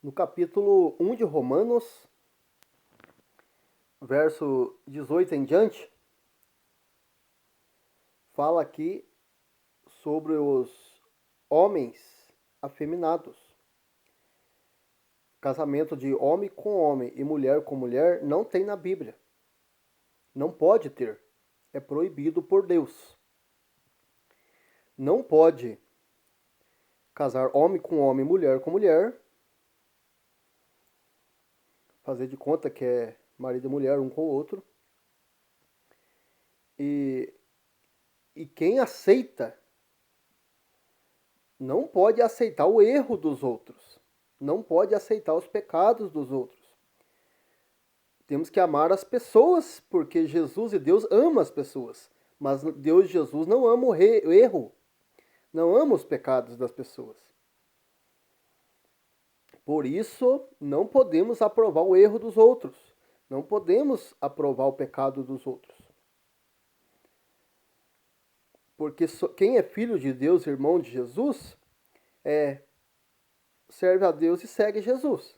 No capítulo 1 de Romanos, verso 18 em diante, fala aqui sobre os homens afeminados. Casamento de homem com homem e mulher com mulher não tem na Bíblia. Não pode ter. É proibido por Deus. Não pode casar homem com homem, mulher com mulher. Fazer de conta que é marido e mulher um com o outro. E quem aceita não pode aceitar o erro dos outros. Não pode aceitar os pecados dos outros. Temos que amar as pessoas, porque Jesus e Deus ama as pessoas. Mas Deus e Jesus não ama o erro. Não ama os pecados das pessoas. Por isso, não podemos aprovar o erro dos outros. Não podemos aprovar o pecado dos outros. Porque quem é filho de Deus, irmão de Jesus, serve a Deus e segue Jesus.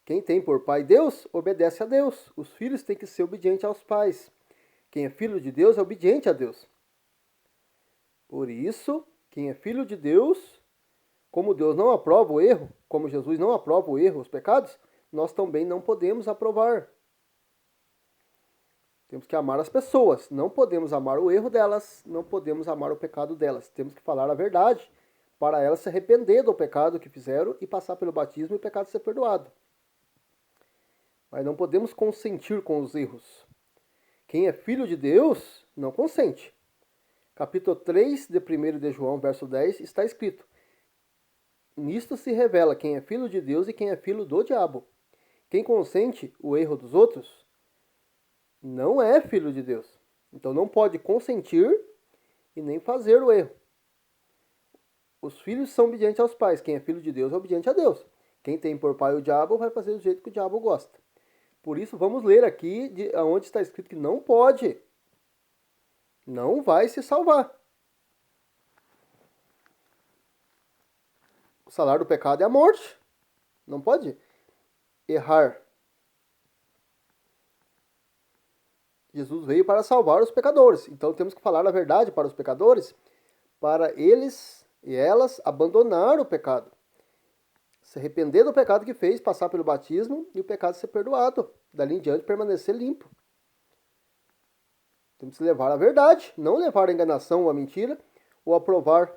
Quem tem por pai Deus, obedece a Deus. Os filhos têm que ser obedientes aos pais. Quem é filho de Deus é obediente a Deus. Por isso, quem é filho de Deus, como Deus não aprova o erro, como Jesus não aprova o erro, os pecados, nós também não podemos aprovar. Temos que amar as pessoas, não podemos amar o erro delas, não podemos amar o pecado delas. Temos que falar a verdade para elas se arrepender do pecado que fizeram e passar pelo batismo e o pecado ser perdoado. Mas não podemos consentir com os erros. Quem é filho de Deus não consente. Capítulo 3 de 1 de João, verso 10, está escrito: nisto se revela quem é filho de Deus e quem é filho do diabo. Quem consente o erro dos outros não é filho de Deus. Então não pode consentir e nem fazer o erro. Os filhos são obedientes aos pais. Quem é filho de Deus é obediente a Deus. Quem tem por pai o diabo vai fazer do jeito que o diabo gosta. Por isso vamos ler aqui onde está escrito que não pode. Não vai se salvar. O salário do pecado é a morte. Não pode errar. Jesus veio para salvar os pecadores. Então temos que falar a verdade para os pecadores, para eles e elas abandonar o pecado. Se arrepender do pecado que fez, passar pelo batismo e o pecado ser perdoado. Dali em diante permanecer limpo. Temos que levar a verdade, não levar a enganação ou a mentira, ou aprovar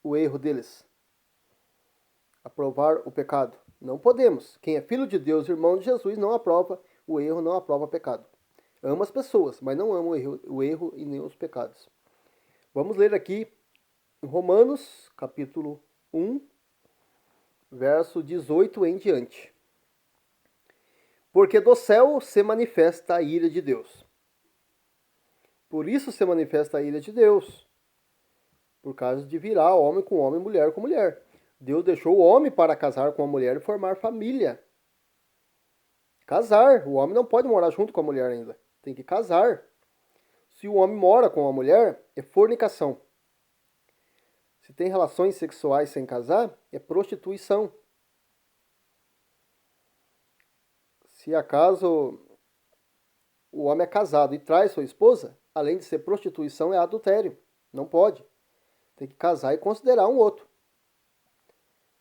o erro deles. Aprovar o pecado. Não podemos. Quem é filho de Deus, irmão de Jesus, não aprova o erro, não aprova o pecado. Ama as pessoas, mas não ama o erro e nem os pecados. Vamos ler aqui em Romanos, capítulo 1, verso 18 em diante. Porque do céu se manifesta a ira de Deus. Por isso se manifesta a ira de Deus. Por causa de virar homem com homem, mulher com mulher. Deus deixou o homem para casar com a mulher e formar família. Casar. O homem não pode morar junto com a mulher ainda. Tem que casar. Se o homem mora com a mulher, é fornicação. Se tem relações sexuais sem casar, é prostituição. Se acaso o homem é casado e trai sua esposa, além de ser prostituição, é adultério. Não pode. Tem que casar e considerar um outro.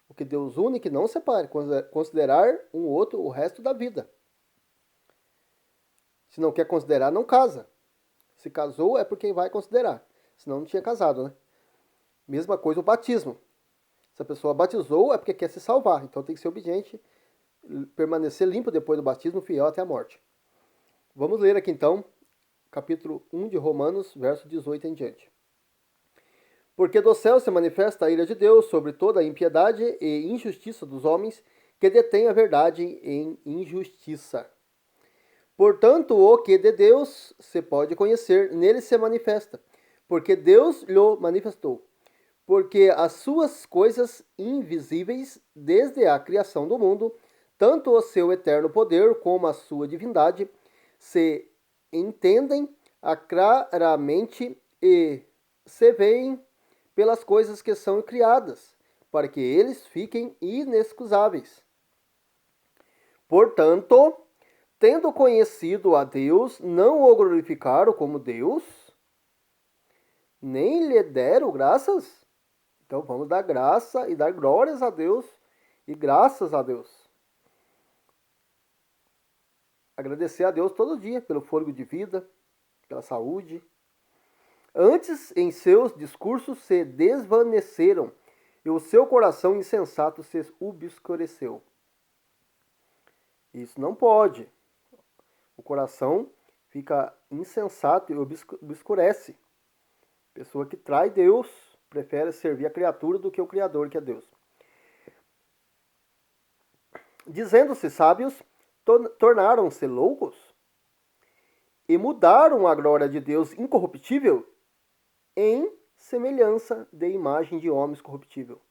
O que Deus une, que não separe. Considerar um outro o resto da vida. Se não quer considerar, não casa. Se casou, é porque vai considerar. Senão não tinha casado, né? Mesma coisa o batismo. Se a pessoa batizou, é porque quer se salvar. Então tem que ser obediente, permanecer limpo depois do batismo, fiel até a morte. Vamos ler aqui então, capítulo 1 de Romanos, verso 18 em diante. Porque do céu se manifesta a ira de Deus sobre toda a impiedade e injustiça dos homens que detêm a verdade em injustiça. Portanto, o que de Deus se pode conhecer, nele se manifesta, porque Deus lhe manifestou. Porque as suas coisas invisíveis, desde a criação do mundo, tanto o seu eterno poder como a sua divindade, se entendem claramente e se veem pelas coisas que são criadas, para que eles fiquem inexcusáveis. Portanto, tendo conhecido a Deus, não o glorificaram como Deus, nem lhe deram graças. Então vamos dar graça e dar glórias a Deus e graças a Deus. Agradecer a Deus todo dia pelo fôlego de vida, pela saúde. Antes, em seus discursos se desvaneceram e o seu coração insensato se obscureceu. Isso não pode. O coração fica insensato e obscurece. Pessoa que trai Deus prefere servir a criatura do que o Criador, que é Deus. Dizendo-se sábios, tornaram-se loucos e mudaram a glória de Deus incorruptível em semelhança de imagem de homens corruptível.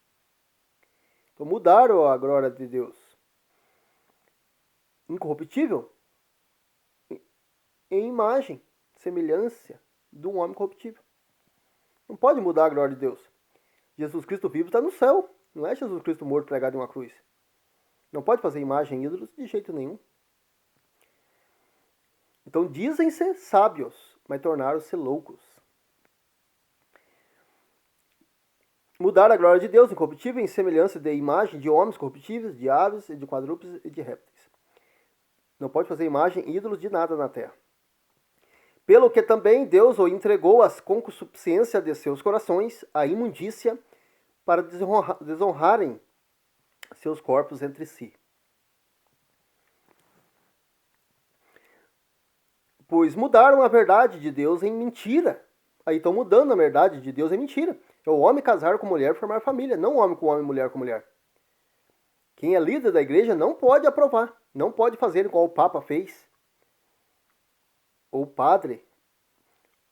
Então mudaram a glória de Deus incorruptível em imagem, semelhança de um homem corruptível. Não pode mudar a glória de Deus. Jesus Cristo vivo está no céu. Não é Jesus Cristo morto pregado em uma cruz. Não pode fazer imagem em ídolos de jeito nenhum. Então dizem-se sábios, mas tornaram-se loucos. Mudar a glória de Deus incorruptível em semelhança de imagem de homens corruptíveis, de aves, de quadrúpedes e de répteis. Não pode fazer imagem ídolos de nada na terra. Pelo que também Deus o entregou às concupiscências de seus corações, à imundícia, para desonrarem seus corpos entre si. Pois mudaram a verdade de Deus em mentira. Aí estão mudando a verdade de Deus em mentira. É o homem casar com mulher e formar família, não o homem com homem, mulher com mulher. Quem é líder da igreja não pode aprovar, não pode fazer igual o Papa fez, ou o padre,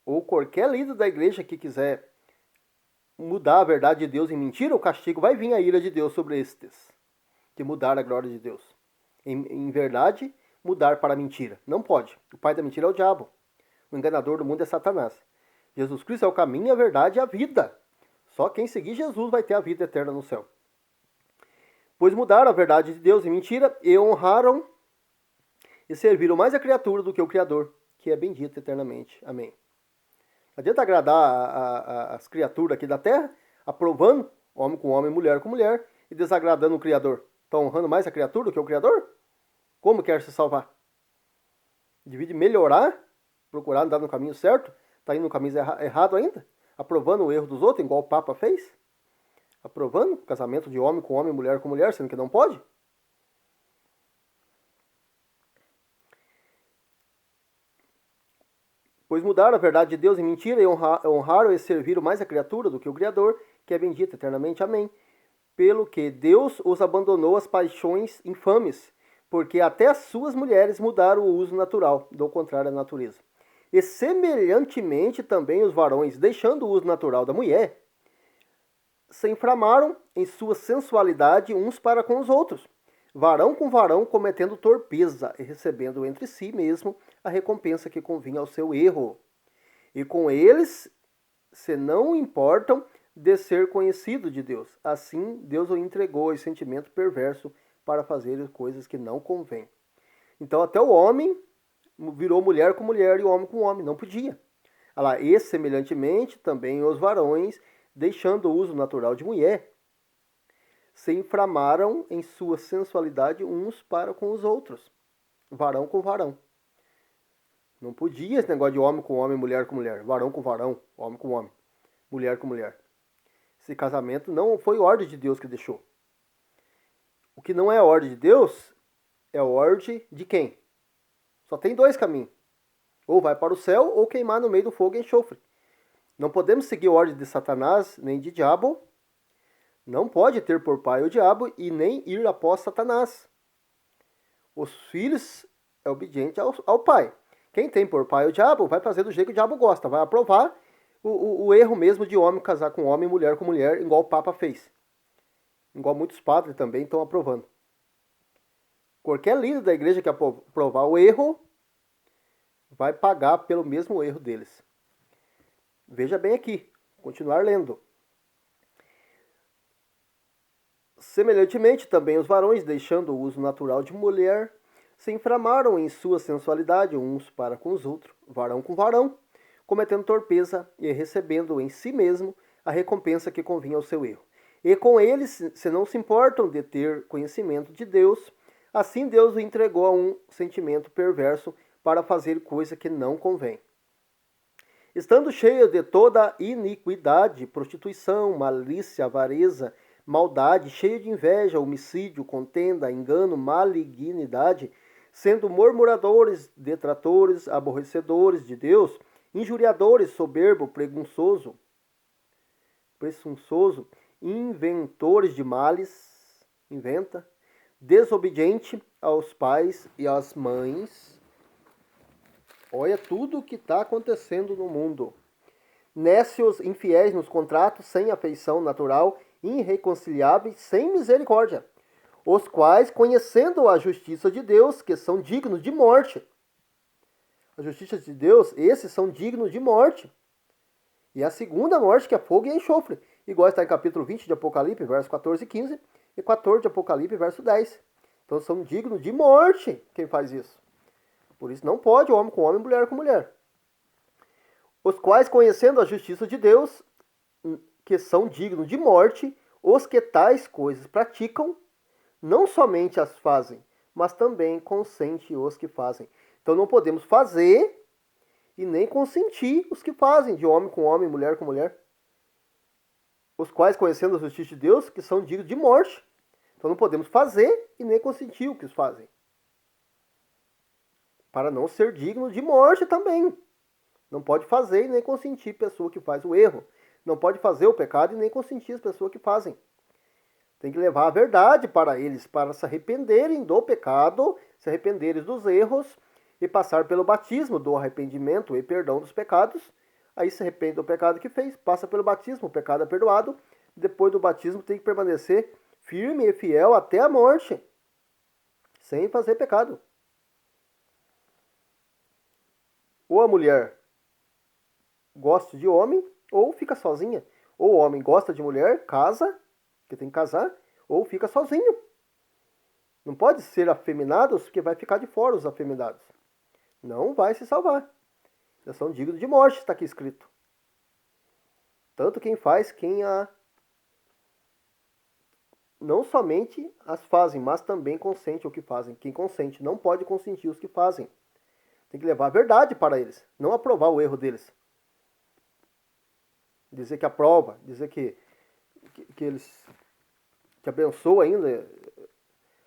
ou qualquer líder da igreja que quiser mudar a verdade de Deus em mentira, o castigo vai vir, a ira de Deus sobre estes, que mudaram a glória de Deus. Em verdade, mudar para a mentira. Não pode. O pai da mentira é o diabo. O enganador do mundo é Satanás. Jesus Cristo é o caminho, a verdade e a vida. Só quem seguir Jesus vai ter a vida eterna no céu. Pois mudaram a verdade de Deus em mentira e honraram e serviram mais a criatura do que o Criador, que é bendito eternamente. Amém. Não adianta agradar as criaturas aqui da terra, aprovando homem com homem, mulher com mulher, e desagradando o Criador. Está honrando mais a criatura do que o Criador? Como quer se salvar? Devia melhorar, procurar andar no caminho certo, está indo no caminho errado ainda, aprovando o erro dos outros, igual o Papa fez, aprovando casamento de homem com homem, mulher com mulher, sendo que não pode. Pois mudaram a verdade de Deus em mentira e honraram e serviram mais a criatura do que o Criador, que é bendito eternamente. Amém. Pelo que Deus os abandonou às paixões infames, porque até as suas mulheres mudaram o uso natural, do contrário à natureza. E semelhantemente também os varões, deixando o uso natural da mulher, se inflamaram em sua sensualidade uns para com os outros, varão com varão cometendo torpeza e recebendo entre si mesmo a recompensa que convinha ao seu erro. E com eles se não importam de ser conhecido de Deus. Assim, Deus o entregou ao sentimento perverso para fazer coisas que não convém. Então, até o homem virou mulher com mulher e homem com homem. Não podia. Olha lá, e semelhantemente também os varões, deixando o uso natural de mulher, se inflamaram em sua sensualidade uns para com os outros. Varão com varão. Não podia esse negócio de homem com homem, mulher com mulher. Varão com varão, homem com homem, mulher com mulher. Esse casamento não foi ordem de Deus que deixou. O que não é ordem de Deus é ordem de quem? Só tem dois caminhos. Ou vai para o céu ou queimar no meio do fogo e enxofre. Não podemos seguir a ordem de Satanás nem de diabo. Não pode ter por pai o diabo e nem ir após Satanás. Os filhos é obediente ao pai. Quem tem por pai o diabo vai fazer do jeito que o diabo gosta. Vai aprovar o erro mesmo de homem casar com homem, mulher com mulher, igual o Papa fez. Igual muitos padres também estão aprovando. Qualquer líder da igreja que aprovar o erro, vai pagar pelo mesmo erro deles. Veja bem aqui, continuar lendo. Semelhantemente, também os varões, deixando o uso natural de mulher, se inflamaram em sua sensualidade uns para com os outros, varão com varão, cometendo torpeza e recebendo em si mesmo a recompensa que convinha ao seu erro. E com eles, se não se importam de ter conhecimento de Deus, assim Deus o entregou a um sentimento perverso para fazer coisa que não convém. Estando cheio de toda iniquidade, prostituição, malícia, avareza, maldade, cheio de inveja, homicídio, contenda, engano, malignidade, sendo murmuradores, detratores, aborrecedores de Deus, injuriadores, soberbo, presunçoso, inventores de males, desobediente aos pais e às mães. Olha tudo o que está acontecendo no mundo. Nécios, infiéis nos contratos, sem afeição natural, irreconciliáveis, sem misericórdia, os quais, conhecendo a justiça de Deus, que são dignos de morte. A justiça de Deus, esses são dignos de morte. E a segunda morte, que é fogo e enxofre. Igual está em capítulo 20 de Apocalipse, versos 14 e 15, e 14 de Apocalipse, verso 10. Então são dignos de morte quem faz isso. Por isso não pode homem com homem, mulher com mulher. Os quais, conhecendo a justiça de Deus, que são dignos de morte, os que tais coisas praticam, não somente as fazem, mas também consentem os que fazem. Então não podemos fazer e nem consentir os que fazem, de homem com homem, mulher com mulher. Os quais, conhecendo a justiça de Deus, que são dignos de morte. Então não podemos fazer e nem consentir o que os fazem. Para não ser digno de morte também. Não pode fazer e nem consentir a pessoa que faz o erro. Não pode fazer o pecado e nem consentir as pessoas que fazem. Tem que levar a verdade para eles, para se arrependerem do pecado, se arrependerem dos erros e passar pelo batismo do arrependimento e perdão dos pecados. Aí se arrepende do pecado que fez, passa pelo batismo, o pecado é perdoado. Depois do batismo tem que permanecer firme e fiel até a morte, sem fazer pecado. Ou a mulher gosta de homem, ou fica sozinha. Ou o homem gosta de mulher, casa, que tem que casar, ou fica sozinho. Não pode ser afeminados, porque vai ficar de fora os afeminados. Não vai se salvar. Eles são dignos de morte, está aqui escrito. Tanto quem faz, não somente as fazem, mas também consente o que fazem. Quem consente não pode consentir os que fazem. Tem que levar a verdade para eles, não aprovar o erro deles. Dizer que aprova, dizer que eles que abençoa ainda.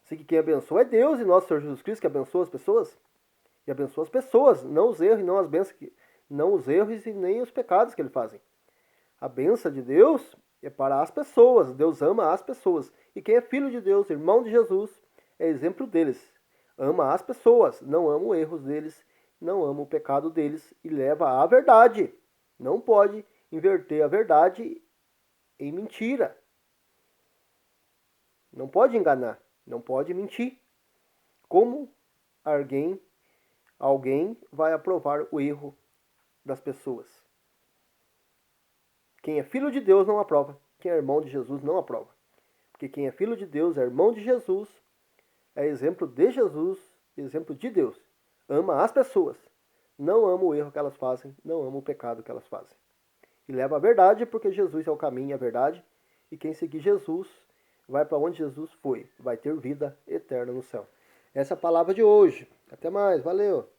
Sei que quem abençoa é Deus e nosso Senhor Jesus Cristo, que abençoa as pessoas. E abençoa as pessoas, não os erros e não as bênçãos, não os erros e nem os pecados que eles fazem. A bênção de Deus é para as pessoas. Deus ama as pessoas. E quem é filho de Deus, irmão de Jesus, é exemplo deles. Ama as pessoas, não ama os erros deles, não ama o pecado deles e leva à verdade. Não pode inverter a verdade em mentira. Não pode enganar, não pode mentir. Como alguém vai aprovar o erro das pessoas? Quem é filho de Deus não aprova. Quem é irmão de Jesus não aprova. Porque quem é filho de Deus é irmão de Jesus, é exemplo de Jesus, exemplo de Deus. Ama as pessoas. Não ama o erro que elas fazem, não ama o pecado que elas fazem. E leva a verdade, porque Jesus é o caminho e a verdade. E quem seguir Jesus vai para onde Jesus foi. Vai ter vida eterna no céu. Essa é a palavra de hoje. Até mais. Valeu.